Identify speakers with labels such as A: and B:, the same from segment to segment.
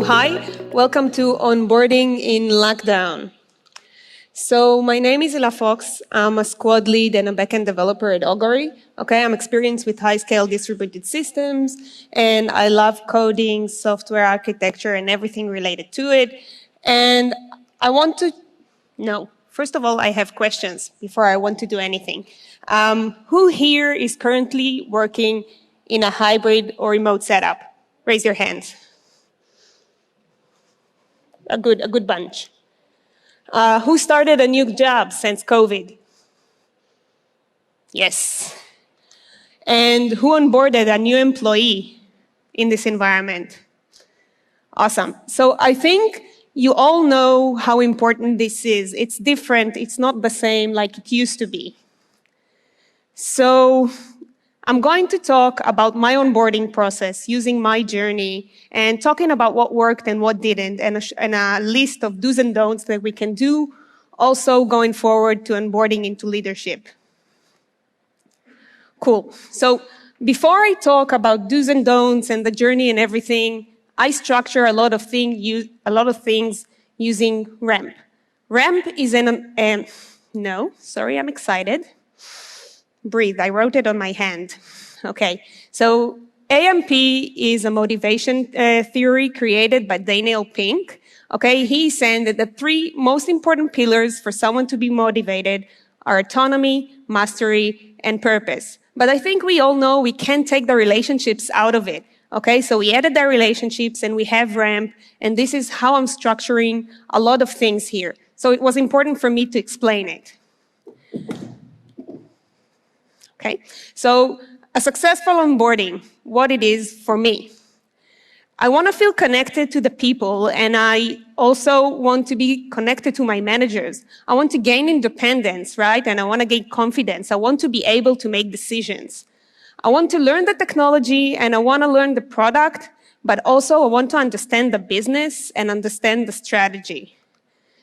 A: hi, welcome to Onboarding in Lockdown. So my name is Hila Fox. I'm a squad lead and a backend developer at Augury. Okay, I'm experienced with high-scale distributed systems, and I love coding, software architecture, and everything related to it. And I want to know, first of all, I have questions before I want to do anything. Who here is currently working in a hybrid or remote setup? Raise your hands. A good bunch. Who started a new job since COVID? Yes. And who onboarded a new employee in this environment? Awesome. So I think you all know how important this is. It's different. It's not the same like it used to be. So I'm going to talk about my onboarding process using my journey and talking about what worked and what didn't, and a list of do's and don'ts that we can do also going forward to onboarding into leadership. Cool. So before I talk about do's and don'ts and the journey and everything, I structure a lot of things using RAMP. RAMP is I'm excited. Breathe, I wrote it on my hand. Okay, so AMP is a motivation theory created by Daniel Pink. Okay, he's saying that the three most important pillars for someone to be motivated are autonomy, mastery, and purpose. But I think we all know we can't take the relationships out of it. Okay, so we added the relationships and we have RAMP, and this is how I'm structuring a lot of things here. So it was important for me to explain it. Okay, so a successful onboarding, what it is for me. I want to feel connected to the people, and I also want to be connected to my managers. I want to gain independence, right? And I want to gain confidence. I want to be able to make decisions. I want to learn the technology, and I want to learn the product, but also I want to understand the business and understand the strategy.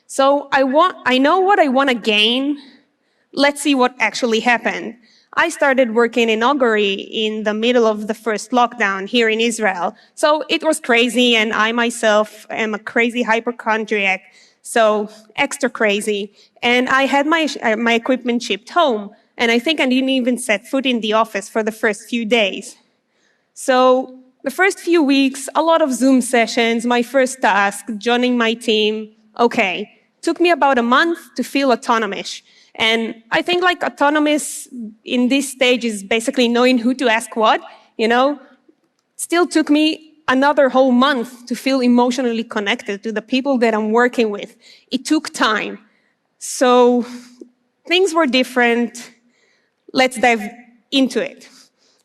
A: So I know what I want to gain. Let's see what actually happened. I started working in Augury in the middle of the first lockdown here in Israel. So it was crazy, and I myself am a crazy hypochondriac, so extra crazy. And I had my equipment shipped home, and I think I didn't even set foot in the office for the first few days. So the first few weeks, a lot of Zoom sessions, my first task, joining my team. Okay, took me about a month to feel autonomous. And I think like autonomous in this stage is basically knowing who to ask what, Still took me another whole month to feel emotionally connected to the people that I'm working with. It took time. So things were different. Let's dive into it.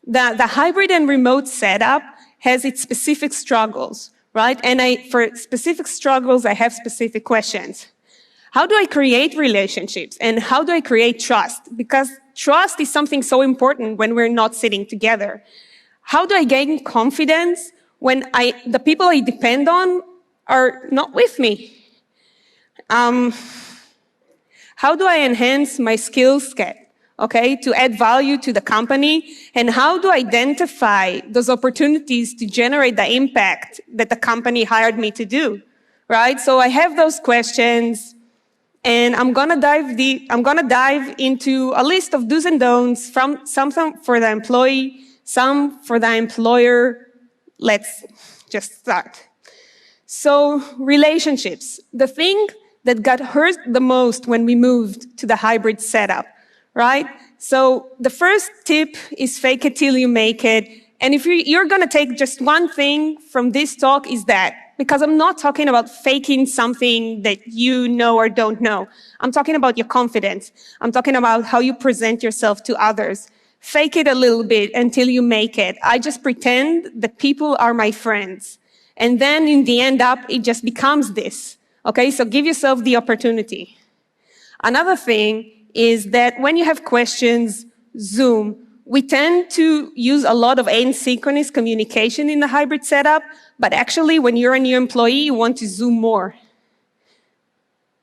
A: The hybrid and remote setup has its specific struggles, right? And for specific struggles, I have specific questions. How do I create relationships, and how do I create trust? Because trust is something so important when we're not sitting together. How do I gain confidence when the people I depend on are not with me? How do I enhance my skill set, to add value to the company? And how do I identify those opportunities to generate the impact that the company hired me to do, right? So I have those questions. And I'm gonna dive into a list of do's and don'ts, from some for the employee, some for the employer. Let's just start. So relationships, the thing that got hurt the most when we moved to the hybrid setup, right? So the first tip is fake it till you make it. And if you're gonna take just one thing from this talk, is that, because I'm not talking about faking something that you know or don't know. I'm talking about your confidence. I'm talking about how you present yourself to others. Fake it a little bit until you make it. I just pretend that people are my friends. And then in the end it just becomes this. Okay, so give yourself the opportunity. Another thing is that when you have questions, Zoom, we tend to use a lot of asynchronous communication in the hybrid setup, but actually when you're a new employee, you want to Zoom more.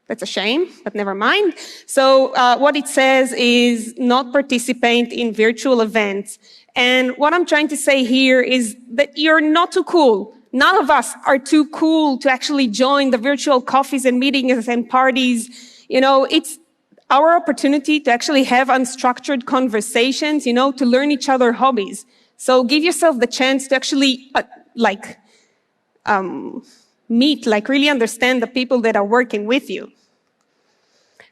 A: That's a shame, but never mind. So what it says is not participate in virtual events. And what I'm trying to say here is that you're not too cool None of us are too cool to actually join the virtual coffees and meetings and parties. It's our opportunity to actually have unstructured conversations, to learn each other's hobbies. So give yourself the chance to actually, meet, really understand the people that are working with you.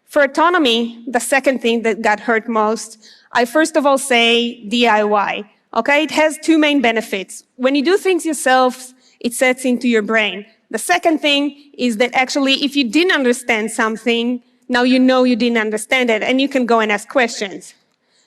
A: For autonomy, the second thing that got hurt most, I first of all say DIY. Okay, it has two main benefits. When you do things yourself, it sets into your brain. The second thing is that actually, if you didn't understand something, now you know you didn't understand it, and you can go and ask questions.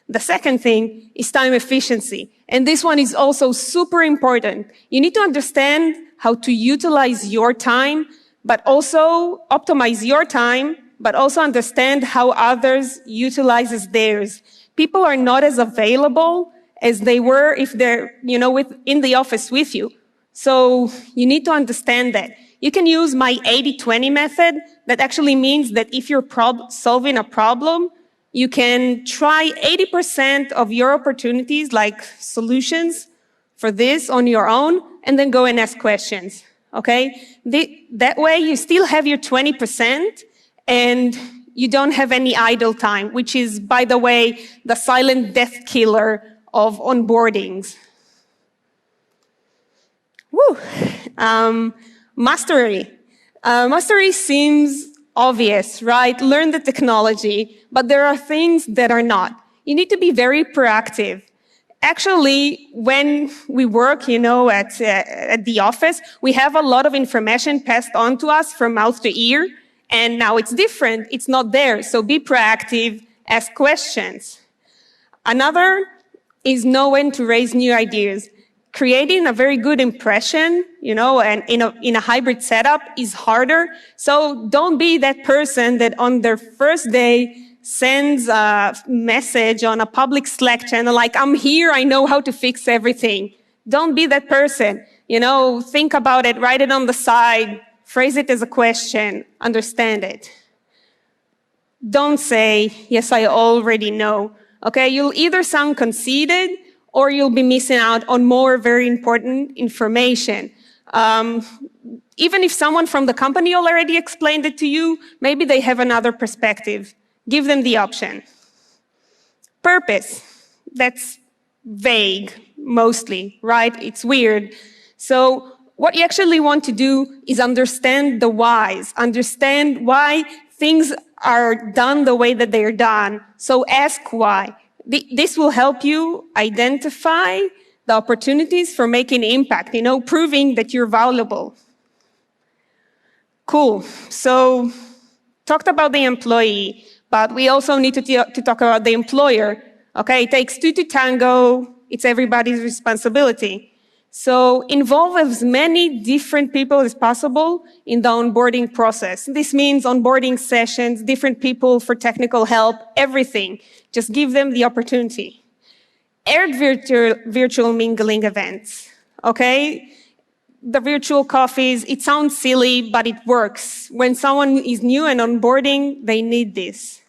A: The second thing is time efficiency. And this one is also super important. You need to understand how to utilize your time, but also optimize your time, but also understand how others utilizes theirs. People are not as available as they were if they're, in the office with you. So you need to understand that. You can use my 80-20 method. That actually means that if you're solving a problem, you can try 80% of your opportunities, like solutions for this on your own, and then go and ask questions, okay? That way you still have your 20%, and you don't have any idle time, which is, by the way, the silent death killer of onboardings. Woo! Mastery. Mastery seems obvious, right? Learn the technology, but there are things that are not. You need to be very proactive. Actually, when we work, at the office, we have a lot of information passed on to us from mouth to ear, and now it's different. It's not there. So be proactive, ask questions. Another is know when to raise new ideas. Creating a very good impression, and in a hybrid setup is harder. So don't be that person that on their first day sends a message on a public Slack channel like, I'm here, I know how to fix everything. Don't be that person. Think about it, write it on the side, phrase it as a question, understand it. Don't say, yes, I already know. Okay, you'll either sound conceited or you'll be missing out on more very important information. Even if someone from the company already explained it to you, maybe they have another perspective. Give them the option. Purpose. That's vague, mostly, right? It's weird. So what you actually want to do is understand the whys, understand why things are done the way that they are done. So ask why. This will help you identify the opportunities for making impact, proving that you're valuable. Cool. So talked about the employee, but we also need to talk about the employer. Okay, it takes two to tango. It's everybody's responsibility. So involve as many different people as possible in the onboarding process. This means onboarding sessions, different people for technical help, everything. Just give them the opportunity. Add virtual mingling events, okay? The virtual coffees, it sounds silly, but it works. When someone is new and onboarding, they need this.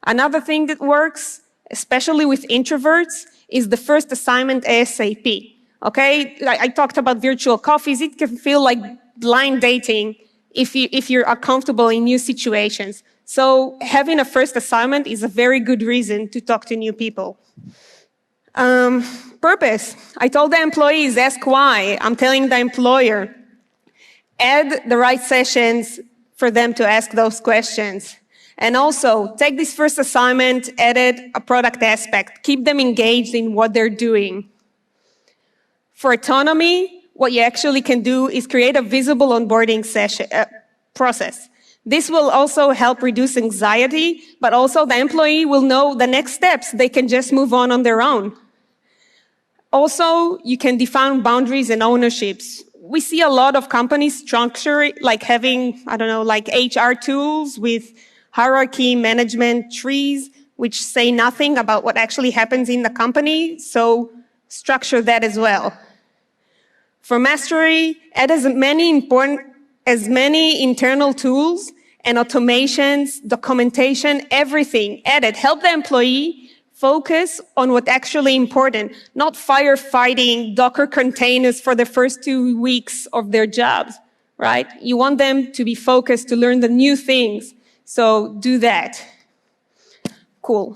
A: Another thing that works, especially with introverts, is the first assignment ASAP. Okay, I talked about virtual coffees. It can feel like blind dating if you're uncomfortable in new situations. So having a first assignment is a very good reason to talk to new people. Purpose. I told the employees, ask why. I'm telling the employer, add the right sessions for them to ask those questions. And also, take this first assignment, edit a product aspect. Keep them engaged in what they're doing. For autonomy, what you actually can do is create a visible onboarding process. This will also help reduce anxiety, but also the employee will know the next steps. They can just move on their own. Also, you can define boundaries and ownerships. We see a lot of companies structure like having, like HR tools with hierarchy management trees, which say nothing about what actually happens in the company. So structure that as well. For mastery, add as many internal tools and automations, documentation, everything. Add it. Help the employee focus on what's actually important, not firefighting Docker containers for the first 2 weeks of their jobs, right? You want them to be focused, to learn the new things. So do that. Cool.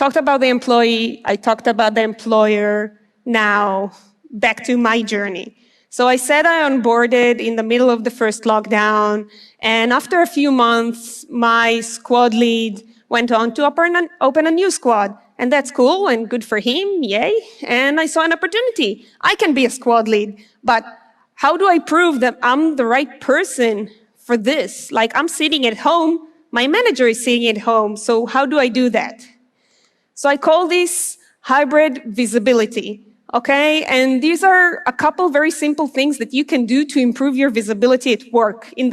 A: Talked about the employee. I talked about the employer. Now, back to my journey. So I said I onboarded in the middle of the first lockdown, and after a few months, my squad lead went on to open a new squad. And that's cool and good for him, yay. And I saw an opportunity. I can be a squad lead, but how do I prove that I'm the right person for this? Like, I'm sitting at home, my manager is sitting at home, so how do I do that? So I call this hybrid visibility. Okay, and these are a couple very simple things that you can do to improve your visibility at work in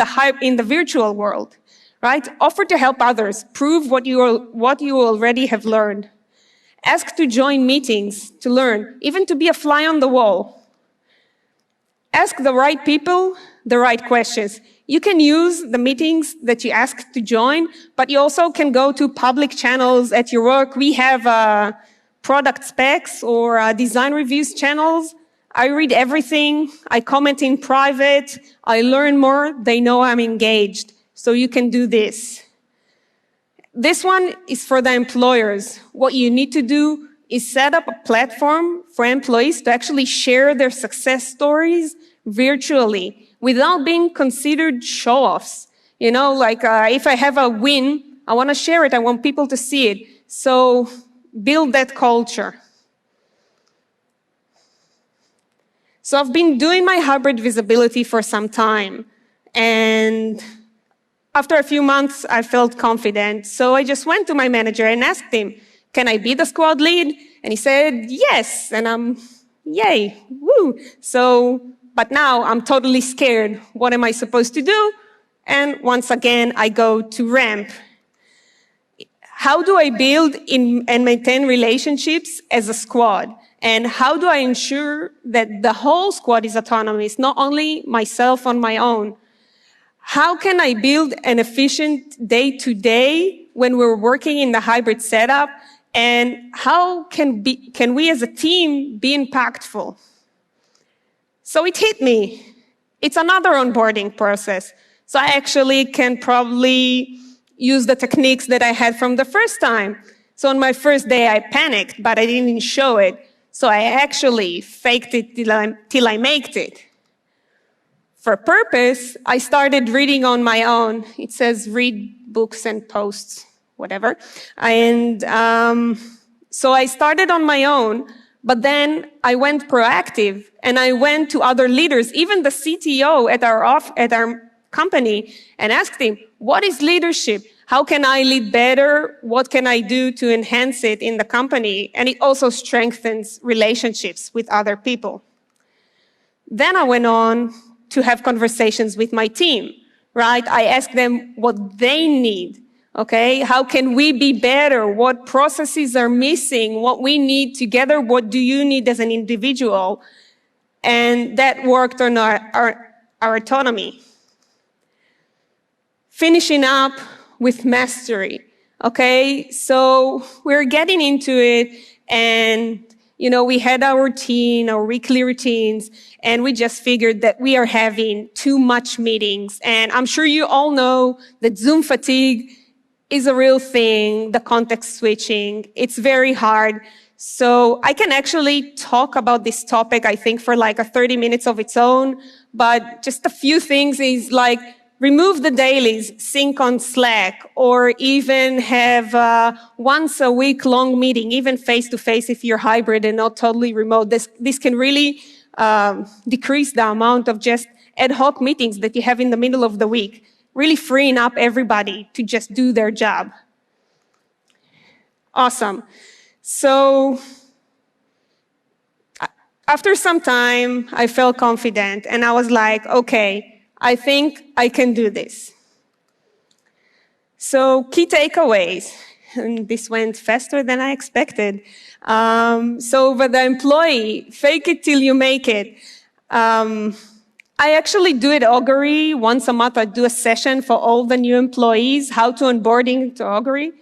A: the virtual world, right? Offer to help others, prove what you already have learned. Ask to join meetings to learn, even to be a fly on the wall. Ask the right people the right questions. You can use the meetings that you ask to join, but you also can go to public channels at your work. We have product specs or design reviews channels. I read everything. I comment in private. I learn more. They know I'm engaged. So you can do this. This one is for the employers. What you need to do is set up a platform for employees to actually share their success stories virtually without being considered show-offs. You know, like if I have a win, I want to share it. I want people to see it. So build that culture. So I've been doing my hybrid visibility for some time. And after a few months, I felt confident. So I just went to my manager and asked him, can I be the squad lead? And he said, yes. And I'm, yay, woo. But now I'm totally scared. What am I supposed to do? And once again, I go to ramp. How do I build and maintain relationships as a squad? And how do I ensure that the whole squad is autonomous, not only myself on my own? How can I build an efficient day-to-day when we're working in the hybrid setup? And how can we as a team be impactful? So it hit me. It's another onboarding process. So I actually can probably use the techniques that I had from the first time. So on my first day, I panicked, but I didn't show it. So I actually faked it till I made it. For purpose, I started reading on my own. It says read books and posts, whatever. And so I started on my own, but then I went proactive and I went to other leaders, even the CTO at our company, and asked him, what is leadership? How can I lead better? What can I do to enhance it in the company? And it also strengthens relationships with other people. Then I went on to have conversations with my team, right? I asked them what they need, okay? How can we be better? What processes are missing? What we need together? What do you need as an individual? And that worked on our autonomy. Finishing up with mastery, okay? So we're getting into it, and we had our weekly routines, and we just figured that we are having too much meetings. And I'm sure you all know that Zoom fatigue is a real thing, the context switching. It's very hard. So I can actually talk about this topic, I think, for like 30 minutes of its own, but just a few things is like, remove the dailies, sync on Slack, or even have once a week long meeting, even face-to-face if you're hybrid and not totally remote. This can really decrease the amount of just ad hoc meetings that you have in the middle of the week, really freeing up everybody to just do their job. Awesome. So after some time, I felt confident, and I was like, okay, I think I can do this. So key takeaways, and this went faster than I expected. So for the employee, fake it till you make it. I actually do it at Augury. Once a month, I do a session for all the new employees, how to onboarding to Augury.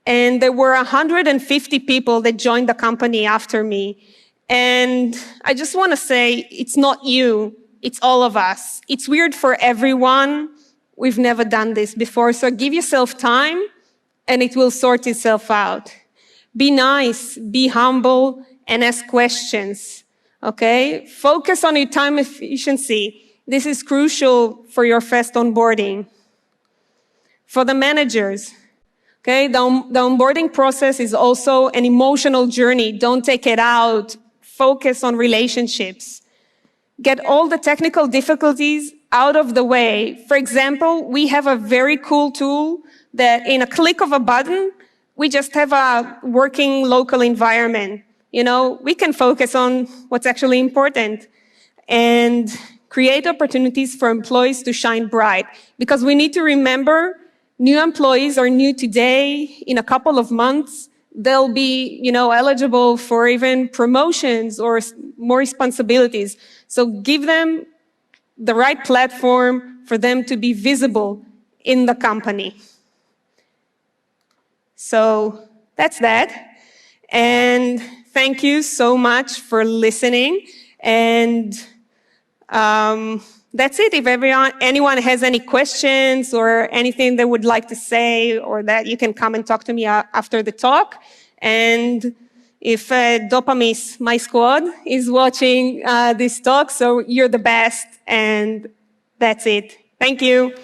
A: And there were 150 people that joined the company after me. And I just want to say, it's not you, it's all of us. It's weird for everyone. We've never done this before. So give yourself time, and it will sort itself out. Be nice, be humble, and ask questions. Okay? Focus on your time efficiency. This is crucial for your fast onboarding. For the managers, okay, the onboarding process is also an emotional journey. Don't take it out. Focus on relationships. Get all the technical difficulties out of the way. For example, we have a very cool tool that in a click of a button, we just have a working local environment. You know, we can focus on what's actually important and create opportunities for employees to shine bright. Because we need to remember, new employees are new today. In a couple of months, they'll be, eligible for even promotions or more responsibilities. So give them the right platform for them to be visible in the company. So that's that. And thank you so much for listening. And that's it. If anyone has any questions or anything they would like to say, or that, you can come and talk to me after the talk. And if Dopamis, my squad, is watching this talk, so you're the best. And that's it. Thank you.